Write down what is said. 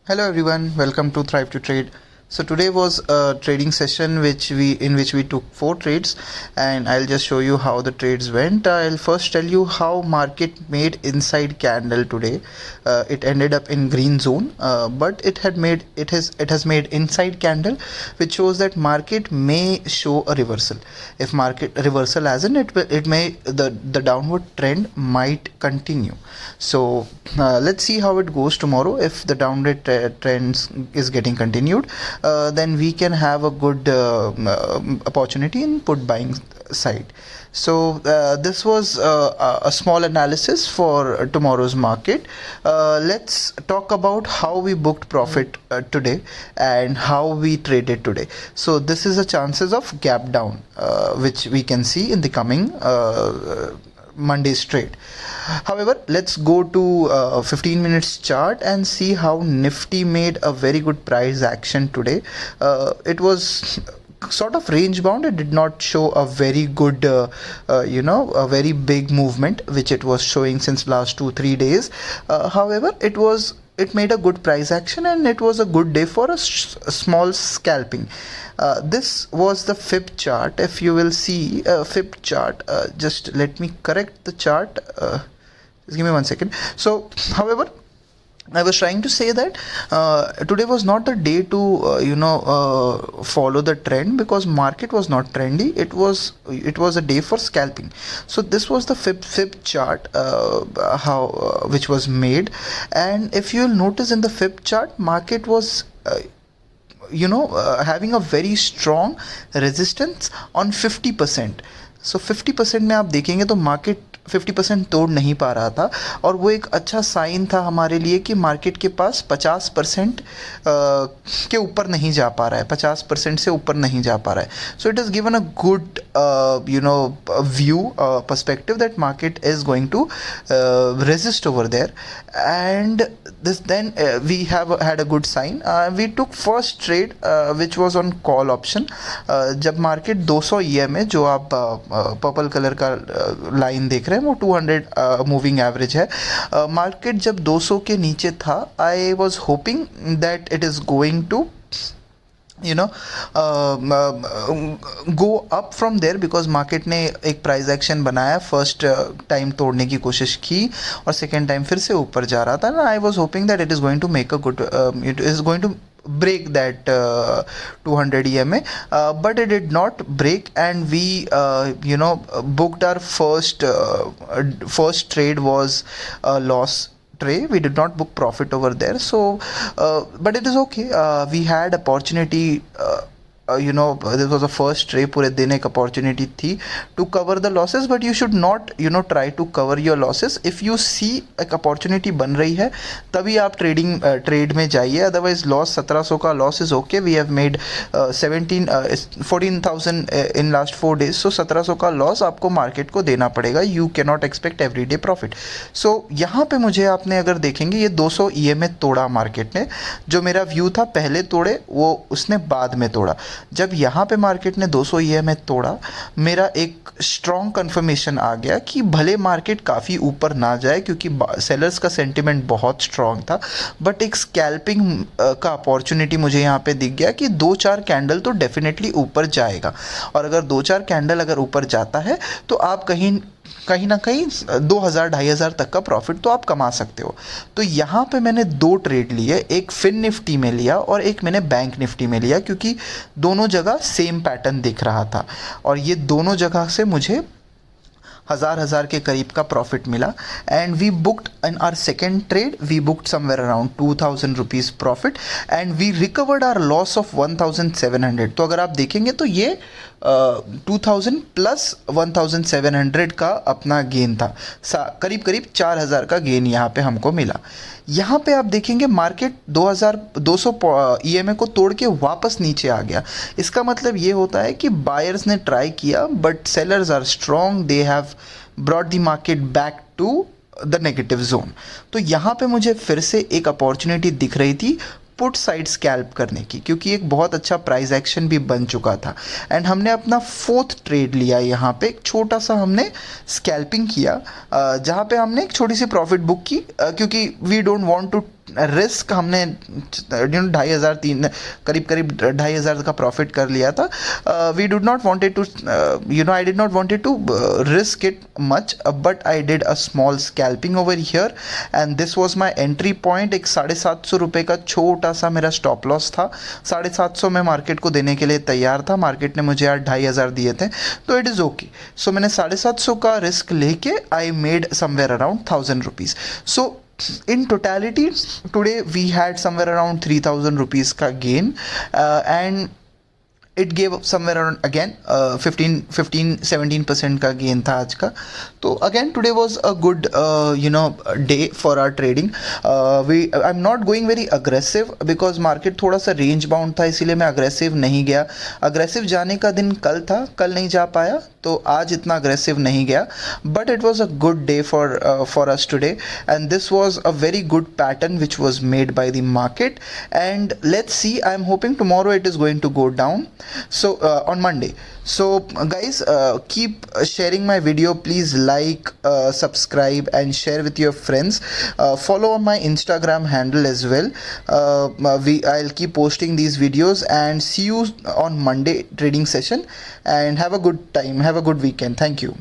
Hello everyone, welcome to Thrive to Trade. So today was a trading session in which we took four trades, and I'll just show you how the trades went. I'll first tell you how market made inside candle today. It ended up in green zone, but it has made inside candle, which shows that market may show a reversal. If market reversal as in it may the downward trend might continue. So let's see how it goes tomorrow. If the downward trends is getting continued, then we can have a good opportunity in put buying side. So this was a small analysis for tomorrow's market. Let's talk about how we booked profit today and how we traded today. So this is the chances of gap down, which we can see in the coming Monday's trade. However, let's go to 15 minutes chart and see how Nifty made a very good price action today. It was sort of range bound. It did not show a very good a very big movement which it was showing since last 2-3 days. However, it made a good price action, and it was a good day for a small scalping. This was the fib chart. If you will see fib chart, just let me correct the chart. Just give me 1 second. So however, I was trying to say that today was not the day to follow the trend, because market was not trendy. It was a day for scalping. So this was the fib chart which was made, and if you'll notice in the fib chart, market was having a very strong resistance on 50%. So 50% में आप देखेंगे तो market 50% तोड़ नहीं पा रहा था, और वो एक अच्छा साइन था हमारे लिए कि मार्केट के पास 50% के ऊपर नहीं जा पा रहा है, 50% से ऊपर नहीं जा पा रहा है. So it is given a good view perspective that market is going to resist over there, and this then we have had a good sign. We took first trade which was on call option. जब market 200 EM है, जो आप purple colour का line देख रहे हैं, वो 200 moving average है. मार्केट जब 200 के नीचे था, I was hoping that it is going to go up from there, because market ने एक प्राइस एक्शन बनाया. फर्स्ट टाइम तोड़ने की कोशिश की और सेकेंड टाइम फिर से ऊपर जा रहा था. I was hoping that it is going to make a good, it is going to break that 200 EMA, but it did not break, and we booked our first trade was a loss trade. We did not book profit over there, so but it is okay. We had opportunity, this was a first trade. पूरे दिन एक opportunity थी to cover the losses, but you should not try to cover your losses. If you see एक opportunity बन रही है तभी आप ट्रेड में जाइए. अदरवाइज लॉस 1700 का loss is okay. We have made 14,000 in last 4 days. So 1700 का लॉस आपको मार्केट को देना पड़ेगा. You can not expect every day profit. सो यहाँ पे मुझे आपने अगर देखेंगे, ये 200 EMA तोड़ा मार्केट ने. जो मेरा व्यू था पहले तोड़े, वो उसने बाद में तोड़ा. जब यहाँ पे मार्केट ने 200 EMA तोड़ा, मेरा एक स्ट्रॉन्ग कंफर्मेशन आ गया कि भले मार्केट काफ़ी ऊपर ना जाए, क्योंकि सेलर्स का सेंटिमेंट बहुत स्ट्रॉन्ग था, बट एक स्कैल्पिंग का अपॉर्चुनिटी मुझे यहाँ पे दिख गया कि 2-4 कैंडल तो डेफिनेटली ऊपर जाएगा. और अगर 2-4 कैंडल अगर ऊपर जाता है तो आप कहीं ना कहीं 2,000-2,500 तक का प्रॉफिट तो आप कमा सकते हो. तो यहाँ पे मैंने 2 ट्रेड लिए. एक फिन निफ्टी में लिया और एक मैंने बैंक निफ्टी में लिया, क्योंकि दोनों जगह सेम पैटर्न दिख रहा था, और ये दोनों जगह से मुझे हज़ार के करीब का प्रॉफिट मिला. And we booked in our second trade, we booked somewhere around 2,000 rupees profit, and we recovered our loss of 1,700. तो अगर आप देखेंगे तो ये 2,000 प्लस 1,700 का अपना गेन था. करीब 4,000 का गेन यहाँ पे हमको मिला. यहाँ पे आप देखेंगे मार्केट 2,200 EMA को तोड़ के वापस नीचे आ गया. इसका मतलब ये होता है कि बायर्स ने ट्राई किया, but sellers are strong. They have brought the market back to the negative zone. तो यहाँ पे मुझे फिर से एक अपॉर्चुनिटी दिख रही थी पुट साइड स्कैल्प करने की, क्योंकि एक बहुत अच्छा प्राइस एक्शन भी बन चुका था. एंड हमने अपना 4th ट्रेड लिया. यहाँ पे एक छोटा सा हमने स्कैल्पिंग किया, जहाँ पे हमने एक छोटी सी प्रॉफिट बुक की, क्योंकि we don't want to risk हमने 2,500 करीब करीब 2,500 का प्रॉफिट कर लिया था. We did not wanted to I did not wanted to risk it much, but I did a small scalping over here and this was my entry point. एक 750 रुपये का छोटा सा मेरा स्टॉप लॉस था. 750 में मार्केट को देने के लिए तैयार था. मार्केट ने मुझे यार 2,500 दिए थे, तो इट इज़ ओके. सो मैंने 750 का रिस्क लेके I made somewhere around 1,000 rupees. So in totality today we had somewhere around 3,000 rupees ka gain, and it gave somewhere around again 15-17% का गेन था आज का. तो again today was a good day for our trading. I'm not going very aggressive because market थोड़ा सा range bound था, इसीलिए मैं aggressive नहीं गया. aggressive जाने का दिन कल था, कल नहीं जा पाया, तो आज इतना aggressive नहीं गया. but it was a good day for us today, and this was a very good pattern which was made by the market. And let's see, I'm hoping tomorrow it is going to go down, so on Monday. So guys, keep sharing my video. Please like, subscribe and share with your friends. Follow on my Instagram handle as well. I'll keep posting these videos, and see you on Monday trading session, and have a good time, have a good weekend. Thank you.